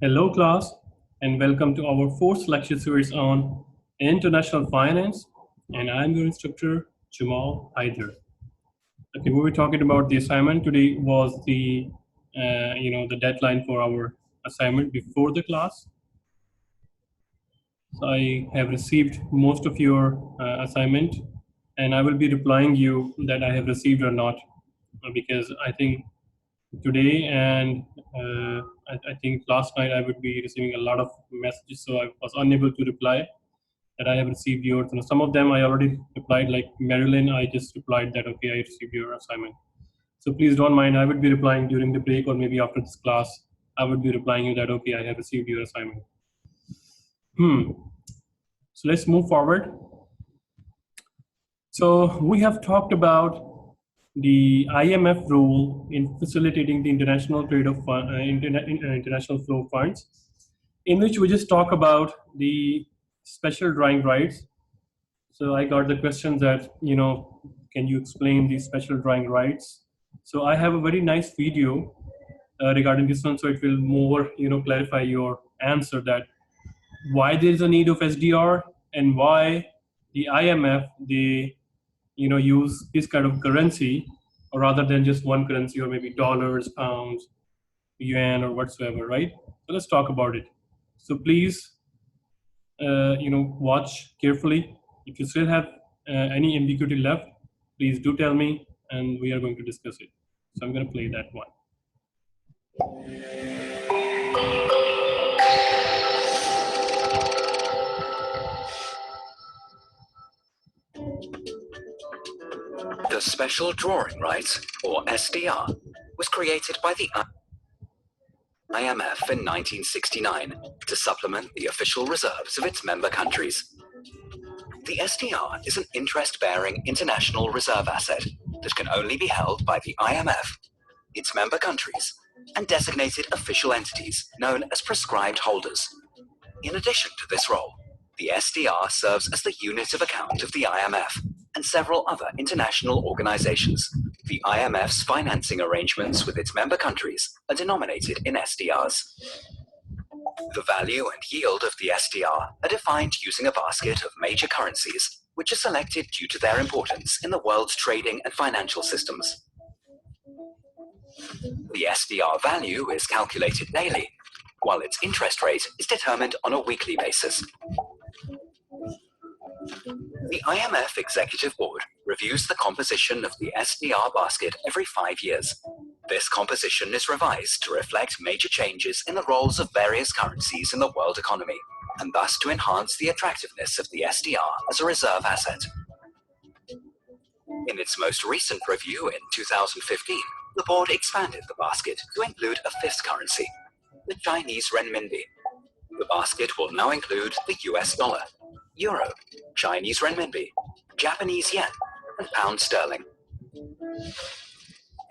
Hello, class, and welcome to our fourth lecture series on international finance. And I'm your instructor, Jamal Haider. Okay, we were talking about the assignment today. Was the deadline for our assignment before the class. So I have received most of your assignment, and I will be replying you that I have received or not, because I think today and I think last night I would be receiving a lot of messages, so I was unable to reply that I have received yours. And some of them I already replied, like Marilyn, I just replied that okay, I received your assignment. So please don't mind, I would be replying during the break or maybe after this class. I would be replying you that okay, I have received your assignment. So let's move forward. So we have talked about the IMF role in facilitating the international trade of international flow of funds, in which we just talk about the special drawing rights. So I got the question that, can you explain the special drawing rights? So I have a very nice video regarding this one, so it will more, clarify your answer that why there is a need of SDR and why the IMF, they use this kind of currency rather than just one currency or maybe dollars, pounds, yuan or whatsoever, right? So let's talk about it. So please, watch carefully. If you still have any ambiguity left, please do tell me and we are going to discuss it. So I'm going to play that one. The Special Drawing Rights, or SDR, was created by the IMF in 1969 to supplement the official reserves of its member countries. The SDR is an interest-bearing international reserve asset that can only be held by the IMF, its member countries, and designated official entities known as prescribed holders. In addition to this role, the SDR serves as the unit of account of the IMF and several other international organizations. The IMF's financing arrangements with its member countries are denominated in SDRs. The value and yield of the SDR are defined using a basket of major currencies, which are selected due to their importance in the world's trading and financial systems. The SDR value is calculated daily, while its interest rate is determined on a weekly basis. The IMF Executive Board reviews the composition of the SDR basket every 5 years. This composition is revised to reflect major changes in the roles of various currencies in the world economy, and thus to enhance the attractiveness of the SDR as a reserve asset. In its most recent review in 2015, the board expanded the basket to include a fifth currency, the Chinese renminbi. The basket will now include the US dollar, euro, Chinese renminbi, Japanese yen, and pound sterling.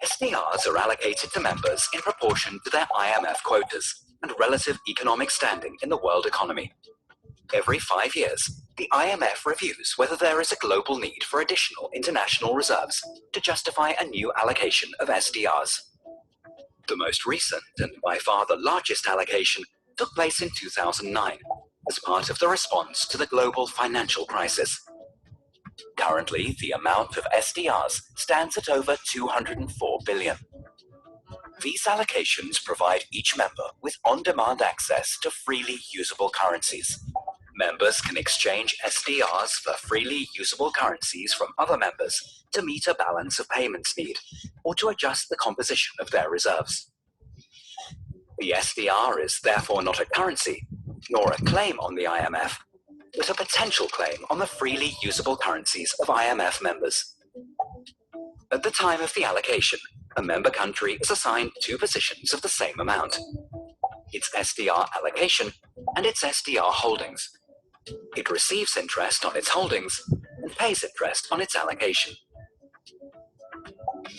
SDRs are allocated to members in proportion to their IMF quotas and relative economic standing in the world economy. Every 5 years, the IMF reviews whether there is a global need for additional international reserves to justify a new allocation of SDRs. The most recent and by far the largest allocation took place in 2009 as part of the response to the global financial crisis. Currently, the amount of SDRs stands at over 204 billion. These allocations provide each member with on-demand access to freely usable currencies. Members can exchange SDRs for freely usable currencies from other members to meet a balance of payments need or to adjust the composition of their reserves. The SDR is therefore not a currency, nor a claim on the IMF, but a potential claim on the freely usable currencies of IMF members. At the time of the allocation, a member country is assigned two positions of the same amount: its SDR allocation and its SDR holdings. It receives interest on its holdings and pays interest on its allocation.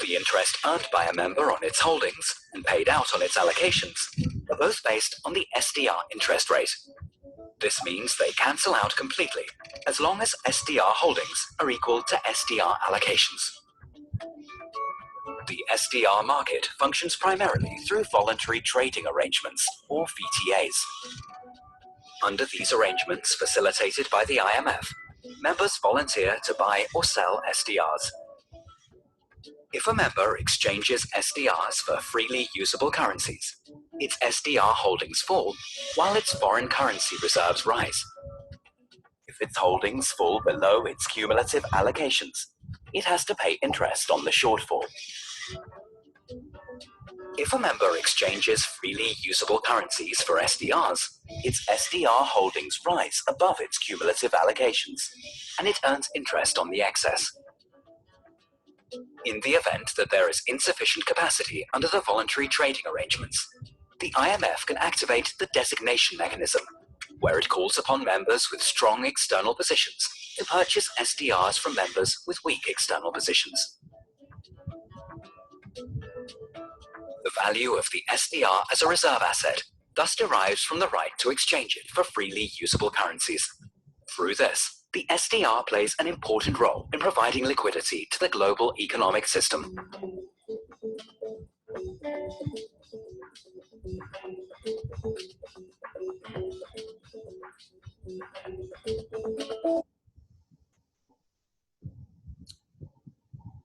The interest earned by a member on its holdings and paid out on its allocations are both based on the SDR interest rate. This means they cancel out completely as long as SDR holdings are equal to SDR allocations. The SDR market functions primarily through voluntary trading arrangements, or VTAs. Under these arrangements facilitated by the IMF, members volunteer to buy or sell SDRs. If a member exchanges SDRs for freely usable currencies, its SDR holdings fall while its foreign currency reserves rise. If its holdings fall below its cumulative allocations, it has to pay interest on the shortfall. If a member exchanges freely usable currencies for SDRs, its SDR holdings rise above its cumulative allocations, and it earns interest on the excess. In the event that there is insufficient capacity under the voluntary trading arrangements, the IMF can activate the designation mechanism, where it calls upon members with strong external positions to purchase SDRs from members with weak external positions. The value of the SDR as a reserve asset thus derives from the right to exchange it for freely usable currencies. Through this, the SDR plays an important role in providing liquidity to the global economic system.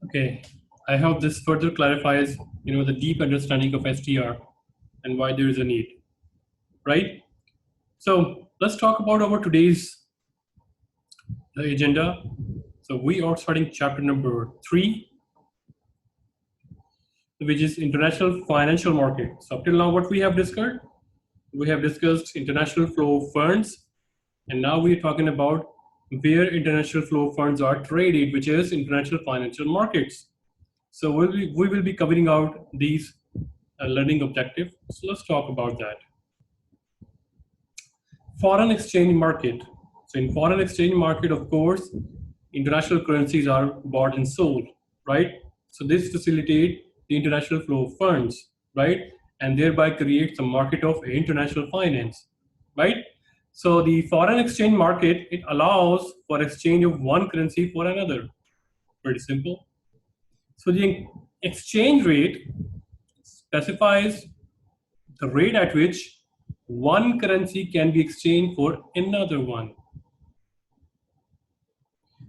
Okay, I hope this further clarifies, the deep understanding of SDR and why there is a need, right? So let's talk about our today's agenda. So we are starting chapter number 3, which is international financial market. So up till now, what we have discussed international flow of funds, and now we are talking about where international flow of funds are traded, which is international financial markets. So we will be covering out these learning objectives. So let's talk about that. Foreign exchange market. So in foreign exchange market, of course, international currencies are bought and sold, right? So this facilitates the international flow of funds, right? And thereby creates a market of international finance, right? So the foreign exchange market, it allows for exchange of one currency for another. Pretty simple. So the exchange rate specifies the rate at which one currency can be exchanged for another one.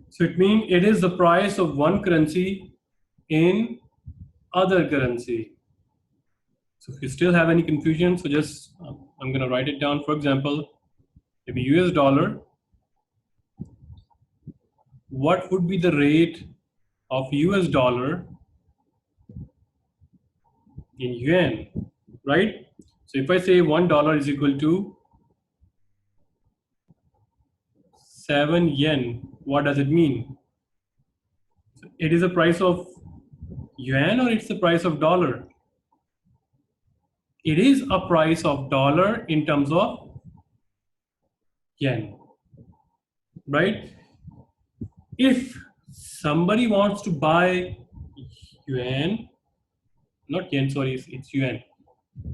So it means it is the price of one currency in other currency. So if you still have any confusion, so just I'm going to write it down. For example, if US dollar, what would be the rate of US dollar in yuan, right? So if I say $1 is equal to 7 yen, what does it mean? So it is the price of yuan or it's the price of dollar? It is a price of dollar in terms of yen, right? If somebody wants to buy yuan, not yen, sorry, it's yuan.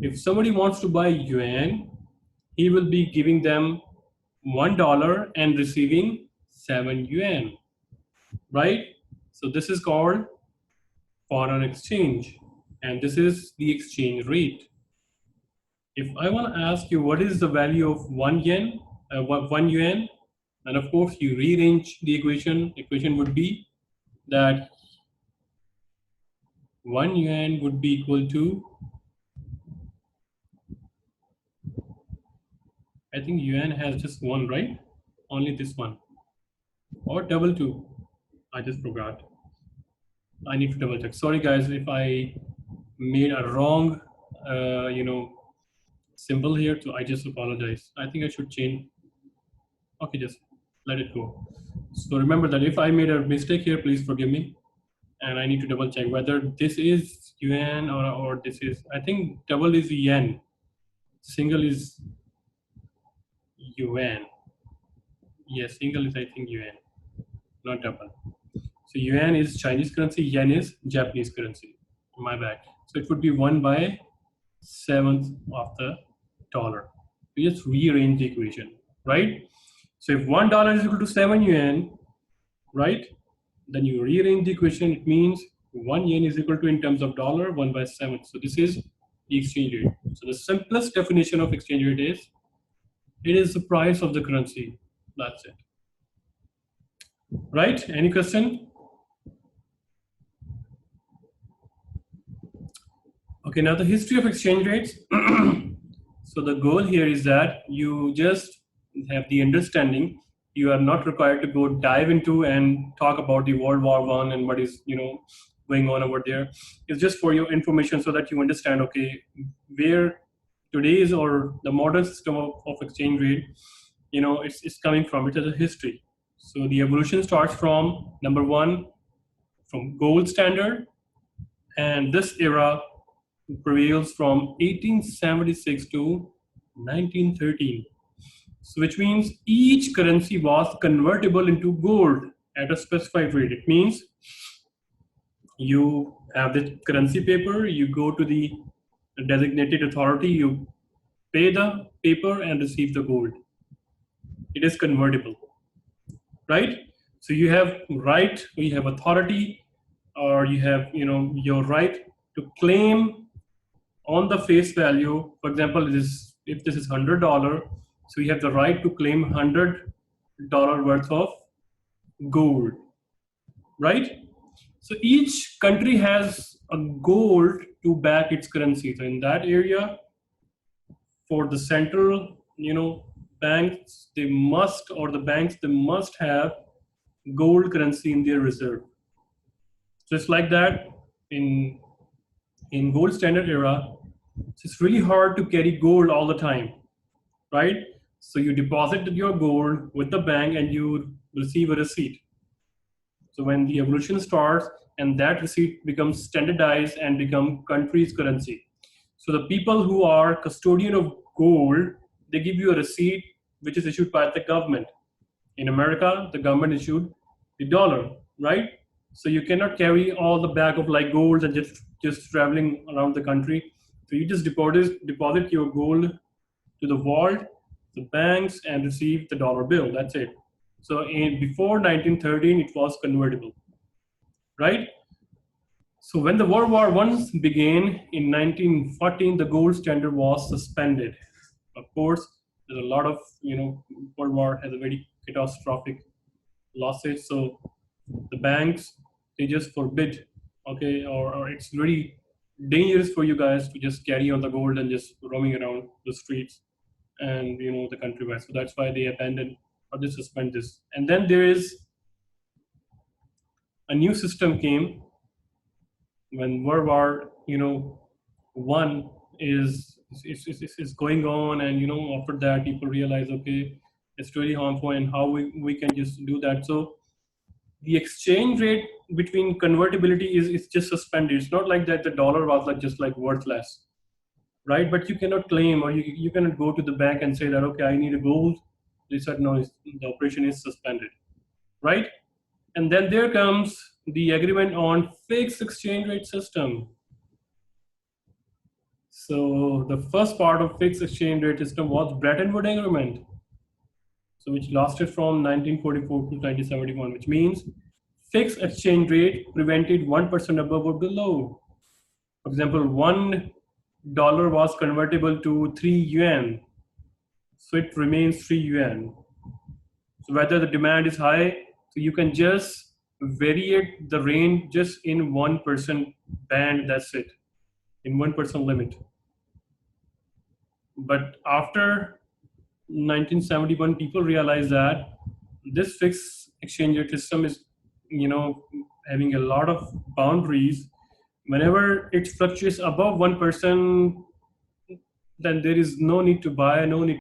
If somebody wants to buy yuan, he will be giving them $1 and receiving 7 yuan, right? So this is called foreign exchange, and this is the exchange rate. If I want to ask you what is the value of 1 yuan, and of course you rearrange the equation would be that 1 yuan would be equal to, I think yuan has just one, right? Only this one, or double 2. I just forgot. I need to double check. Sorry guys, if I made a wrong, symbol here, so I just apologize. I think I should change. Okay, just let it go. So remember that if I made a mistake here, please forgive me. And I need to double check whether this is yuan or this is, I think double is yen, single is yuan. Yes, single is I think yuan, not double. So yuan is Chinese currency, yen is Japanese currency. My bad. So it would be 1/7 of the dollar. We just rearrange the equation, right? So if $1 is equal to 7 yuan, right? Then you rearrange the equation. It means 1 yen is equal to, in terms of dollar, 1 by 7. So this is the exchange rate. So the simplest definition of exchange rate is, it is the price of the currency. That's it. Right? Any question? Okay, now the history of exchange rates. So the goal here is that you just have the understanding. You are not required to go dive into and talk about the World War One and what is, going on over there. It's just for your information so that you understand, okay, where today's or the modern system of exchange rate, it's coming from. It has a history. So the evolution starts from, number one, from gold standard, and this era prevails from 1876 to 1913. So which means each currency was convertible into gold at a specified rate. It means you have the currency paper, you go to the designated authority, you pay the paper and receive the gold. It is convertible, right? So you have right, you have authority, or you have, your right to claim on the face value. For example, if this is $100, so you have the right to claim $100 worth of gold, right? So each country has a gold to back its currency. So in that area, for the central, banks, they must, or the banks, they must have gold currency in their reserve. So it's like that in gold standard era. It's really hard to carry gold all the time, right? So you deposit your gold with the bank and you receive a receipt. So when the evolution starts, and that receipt becomes standardized and become country's currency. So the people who are custodian of gold, they give you a receipt which is issued by the government. In America, the government issued the dollar, right? So you cannot carry all the bag of like gold and just traveling around the country. So you just deposit your gold to the vault, the banks, and receive the dollar bill. That's it. So before 1913, it was convertible, right? So when the World War I began in 1914, the gold standard was suspended. Of course, there's a lot of, World War has a very catastrophic losses. So the banks, they just forbid, okay, or it's really dangerous for you guys to just carry on the gold and just roaming around the streets and, the countrywide. So that's why they abandoned or they suspend this. And then there is a new system came when World War, one is going on, and after that people realize, okay, it's really harmful, and how we can just do that. So the exchange rate between convertibility is just suspended. It's not like that the dollar was like just like worthless, right? But you cannot claim, or you cannot go to the bank and say that, okay, I need a gold. They said no, the operation is suspended, right? And then there comes the agreement on fixed exchange rate system. So the first part of fixed exchange rate system was Bretton Woods Agreement, so which lasted from 1944 to 1971, which means fixed exchange rate prevented 1% above or below. For example, $1 was convertible to 3 yuan, so it remains 3 yuan. So whether the demand is high, so you can just variate the range just in 1% band, that's it, in 1% limit. But after 1971, people realized that this fixed exchange rate system is, having a lot of boundaries. Whenever it fluctuates above 1%, then there is no need to buy, no need